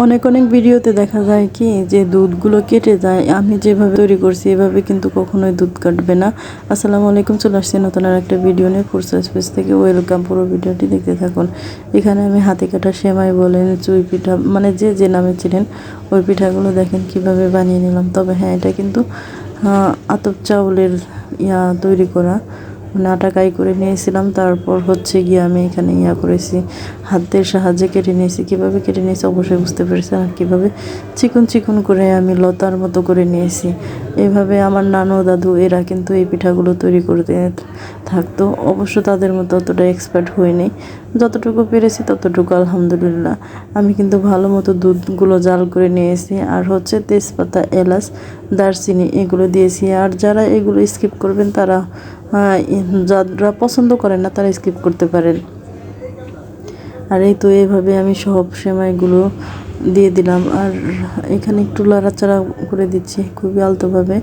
অনেক অনেক ভিডিওতে দেখা যায় কি যে দুধগুলো কেটে যায়। আমি যেভাবে তৈরি করছি এভাবে কিন্তু কখনোই দুধ কাটবে না। আসসালামু আলাইকুম, চলে আসছি নতুন আর একটা ভিডিও নিয়ে ফুডস স্পেস থেকে। ওয়েলকাম, পুরো ভিডিওটি দেখতে থাকুন। এখানে আমি হাতে কাটা সেমাই বলেন, চুই পিঠা, মানে যে যে নামে ছিলেন ওই পিঠাগুলো দেখেন কিভাবে বানিয়ে নিলাম। তবে হ্যাঁ, এটা কিন্তু আতপ চাউলের তৈরি করা, মানে আটা কাই করে নিয়েছিলাম। তারপর হচ্ছে গিয়ে আমি এখানে করেছি, হাতের সাহায্যে কেটে নিয়েছি। কীভাবে কেটে নিয়েছি অবশ্যই বুঝতে পেরেছি। আর কীভাবে চিকন চিকন করে আমি লতার মতো করে নিয়েছি। এভাবে আমার নানু দাদু এরা কিন্তু এই পিঠাগুলো তৈরি করতে থাকতো। অবশ্য তাদের মতো অতটা এক্সপার্ট হইনি, যতটুকু পেরেছি ততটুকু আলহামদুলিল্লাহ। আমি কিন্তু ভালো মতো দুধগুলো জাল করে নিয়েছি। আর হচ্ছে তেজপাতা, এলাচ, দারচিনি এগুলো দিয়েছি। আর যারা এগুলো স্কিপ করবেন তারা, যারা পছন্দ করেন না তারা স্কিপ করতে পারেন। আর এই তো এইভাবে আমি সব সেমাইগুলো দিয়ে দিলাম। আর এখানে একটু লাড়াচাড়া করে দিচ্ছি খুবই আলতোভাবে,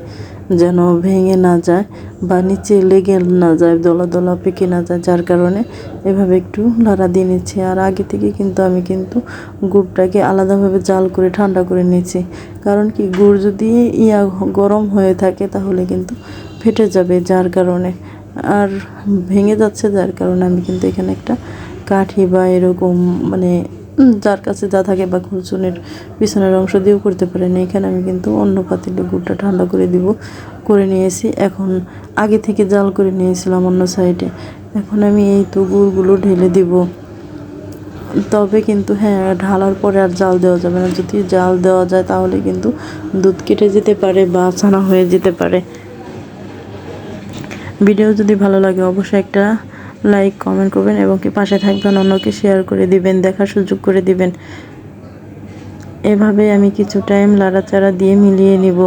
যেন ভেঙে না যায় বা নিচে লেগে না যায়, দলা দলা পেকে না যায়। যার কারণে এভাবে একটু লাড়া দিয়ে নিচ্ছি। আর আগে থেকে কিন্তু আমি গুড়টাকে আলাদাভাবে জাল করে ঠান্ডা করে নিয়েছি। কারণ কি, গুড় যদি গরম হয়ে থাকে তাহলে কিন্তু ফেটে যাবে, যার কারণে আর ভেঙে যাচ্ছে। যার কারণে আমি কিন্তু এখানে একটা কাঠি বা এরকম, মানে যার কাছে যা থাকে, বা খুলচুনের পিছনের অংশ দিয়েও করতে পারেন। এখানে আমি কিন্তু অন্য পাতিলে গুড়টা ঠান্ডা করে নিয়েছি। এখন আগে থেকে জাল করে নিয়েছিলাম অন্য সাইডে। এখন আমি এই তো গুড়গুলো ঢেলে দিব। তবে কিন্তু হ্যাঁ, ঢালার পরে আর জাল দেওয়া যাবে না। যদি জাল দেওয়া যায় তাহলে কিন্তু দুধ কেটে যেতে পারে বা ছানা হয়ে যেতে পারে। ভিডিও যদি ভালো লাগে অবশ্যই একটা লাইক, কমেন্ট করবেন এবং কি পাশে থাকবেন, অন্যকে শেয়ার করে দিবেন, দেখার সুযোগ করে দিবেন। এভাবে আমি কিছু টাইম লাড়াচাড়া দিয়ে মিলিয়ে নিব।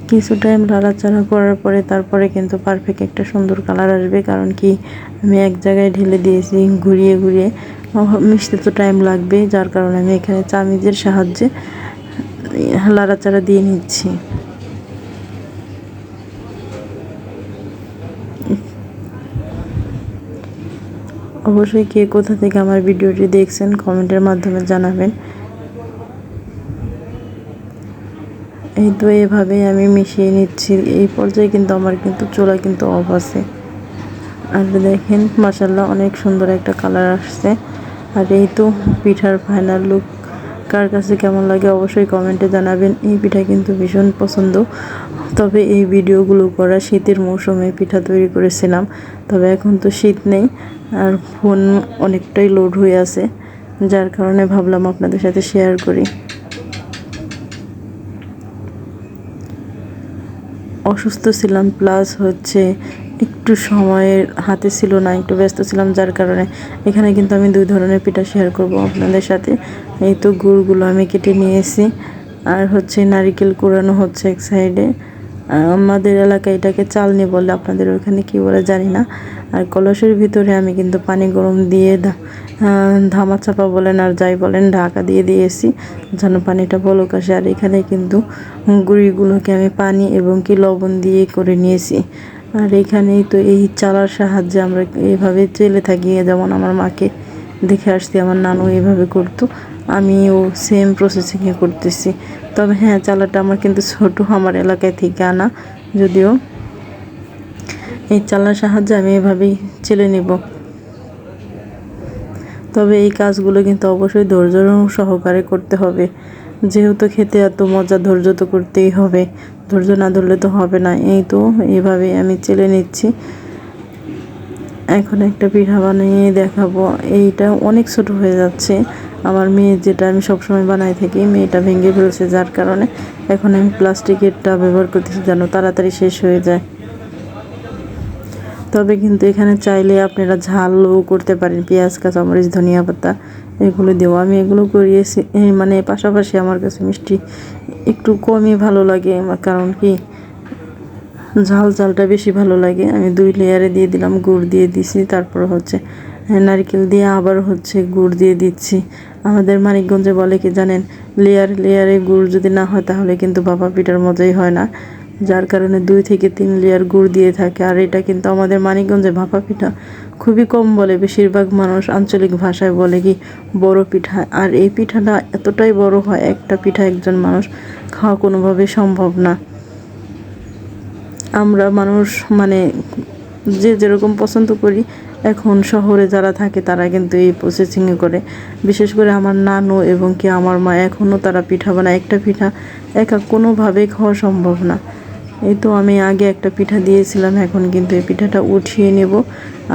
কিছু টাইম লাড়াচাড়া করার পরে তারপরে কিন্তু পারফেক্ট একটা সুন্দর কালার আসবে। কারণ কি, আমি এক জায়গায় ঢেলে দিয়েছি, ঘুরিয়ে ঘুরিয়ে মিশতে তো টাইম লাগবে। যার কারণে আমি এখানে চামিচের সাহায্যে লাড়াচাড়া দিয়ে নিচ্ছি। অবশ্যই কে কোথা থেকে আমার ভিডিওটি দেখছেন কমেন্টের মাধ্যমে জানাবেন। এই তো এভাবে আমি মিশিয়ে নিচ্ছি। এই পর্যায়ে কিন্তু আমার চুলা কিন্তু অফ আছে। আর দেখেন মাশাআল্লাহ অনেক সুন্দর একটা কালার আসছে। আর এই তো পিঠার ফাইনাল লুক কার কাছে কেমন লাগে অবশ্যই কমেন্টে জানাবেন। এই পিঠা কিন্তু ভীষণ পছন্দ। তবে এই ভিডিওগুলো করা শীতের মৌসুমে পিঠা তৈরি করেছিলাম। তবে এখন তো শীত নেই, আর ফোন অনেকটাই লোড হয়ে আছে, যার কারণে ভাবলাম আপনাদের সাথে শেয়ার করি। অসুস্থ ছিলাম, প্লাস হচ্ছে একটু সময়ের হাতে ছিল না, একটু ব্যস্ত ছিলাম। যার কারণে এখানে কিন্তু আমি 2 ধরনের পিঠা শেয়ার করব আপনাদের সাথে। এই তো গুড়গুলো আমি কেটে নিয়েছি। আর হচ্ছে নারিকেল কুড়ানো হচ্ছে এক সাইডে। আমাদের এলাকায় এটাকে চালনি বলে, আপনাদের ওখানে কী বলে জানি না। আর কলসের ভিতরে আমি কিন্তু পানি গরম দিয়ে ধামা চাপা বলেন আর যাই বলেন, ঢাকা দিয়ে দিয়েছি যেন পানিটা বলক আসে। আর এখানে কিন্তু গুঁড়িগুলোকে আমি পানি এবং কি লবণ দিয়ে করে নিয়েছি। আর এখানেই তো এই চালার সাহায্যে আমরা এইভাবে চেলে থাকি। যেমন আমার মাকে দেখে আসছি, আমার নানু এইভাবে করতো, আমিও সেম প্রসেসিংয়ে করতেছি। তবে হ্যাঁ, চালাটা আমার কিন্তু ছোট, আমার এলাকায় থেকে আনা। যদিও এই চালার সাহায্যে আমি এভাবেই চেলে নেব। তবে এই কাজগুলো কিন্তু অবশ্যই ধৈর্য সহকারে করতে হবে, যেহেতু খেতে এত মজা, ধৈর্য তো করতেই হবে। ধৈর্য না ধরলে তো হবে না। এই তো এইভাবে আমি চেলে নিচ্ছি। এখন একটা পিঠা বানিয়ে দেখাবো। এইটা অনেক ছোট হয়ে যাচ্ছে। আমার মেয়ে, যেটা আমি সবসময় বানাই থাকি, মেয়েটা ভেঙে ফেলছে। যার কারণে এখন আমি প্লাস্টিকেরটা ব্যবহার করতেছি যেন তাড়াতাড়ি শেষ হয়ে যায়। তবে কিন্তু এখানে চাইলে আপনারা ঝালও করতে পারেন, পেঁয়াজ, কাঁচামরিচ, ধনিয়া পাতা এগুলো দিয়েও। আমি এগুলো করিয়েছি, মানে পাশাপাশি আমার কাছে মিষ্টি একটু কমই ভালো লাগে। কারণ কি, ঝালটা বেশি ভালো লাগে। আমি 2 লেয়ারে দিয়ে দিলাম, গুড় দিয়ে দিছি, তারপর হচ্ছে নারকেল দিয়ে আবার হচ্ছে গুড় দিয়ে দিচ্ছি। আমাদের মানিকগঞ্জে বলে কি জানেন, লেয়ারে গুড় যদি না হয় তাহলে কিন্তু ভাপা পিঠার মজাই হয় না। যার কারণে 2 থেকে 3 লেয়ার গুড় দিয়ে থাকে। আর এটা কিন্তু আমাদের মানিকগঞ্জে ভাপা পিঠা খুবই কম বলে, বেশিরভাগ মানুষ আঞ্চলিক ভাষায় বলে কি বড় পিঠা। আর এই পিঠাটা এতটাই বড় হয়, একটা পিঠা একজন মানুষ খাওয়া কোনোভাবেই সম্ভব না। আমরা মানুষ মানে যে যেরকম পছন্দ করি, এখন শহরে যারা থাকে তারা কিন্তু এই প্রসেসিংয়ে করে। বিশেষ করে আমার নানু এবং কি আমার মা এখনও তারা পিঠা বানায়। একটা পিঠা একা কোনোভাবেই খাওয়া সম্ভব না। এই তো আমি আগে একটা পিঠা দিয়েছিলাম, এখন কিন্তু এই পিঠাটা উঠিয়ে নেব।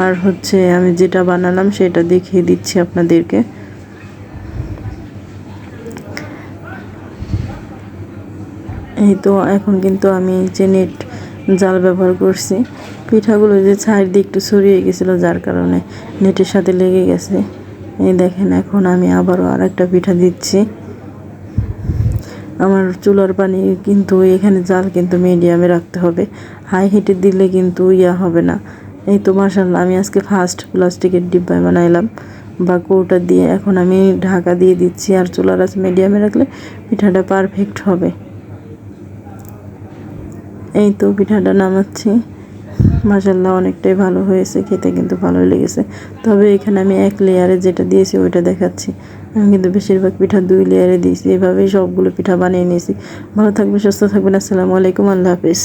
আর হচ্ছে আমি যেটা বানালাম সেটা দেখিয়ে দিচ্ছি আপনাদেরকে। এই তো এখন কিন্তু আমি যে নেট জাল ব্যবহার করছি, পিঠাগুলো যে সাইড দিয়ে একটু ছড়িয়ে গেছিলো যার কারণে নেটের সাথে লেগে গেছে। এই দেখেন, এখন আমি আবারও আরেকটা পিঠা দিচ্ছি। আমার চুলার পানি কিন্তু এখানে জাল কিন্তু মিডিয়ামে রাখতে হবে, হাই হিটে দিলে কিন্তু হবে না। এই তো মাশাআল্লাহ, আমি আজকে ফার্স্ট প্লাস্টিকের ডিব্বায় বানাইলাম বা কৌটা দিয়ে। এখন আমি ঢাকা দিয়ে দিচ্ছি, আর চুলার আঁচ মিডিয়ামে রাখলে পিঠাটা পারফেক্ট হবে। এই তো পিঠাটা নামাচ্ছি। মাশাআল্লাহ, অনেকটাই ভালো হয়েছে, খেতে কিন্তু ভালোই লেগেছে। তবে এখানে আমি 1 লেয়ারে যেটা দিয়েছি ওইটা দেখাচ্ছি। আমি কিন্তু বেশিরভাগ পিঠা 2 লেয়ারে দিয়েছি। এভাবেই সবগুলো পিঠা বানিয়ে নিয়েছি। ভালো থাকবেন, সুস্থ থাকবেন। আসসালামু আলাইকুম, আল্লাহ হাফেজ।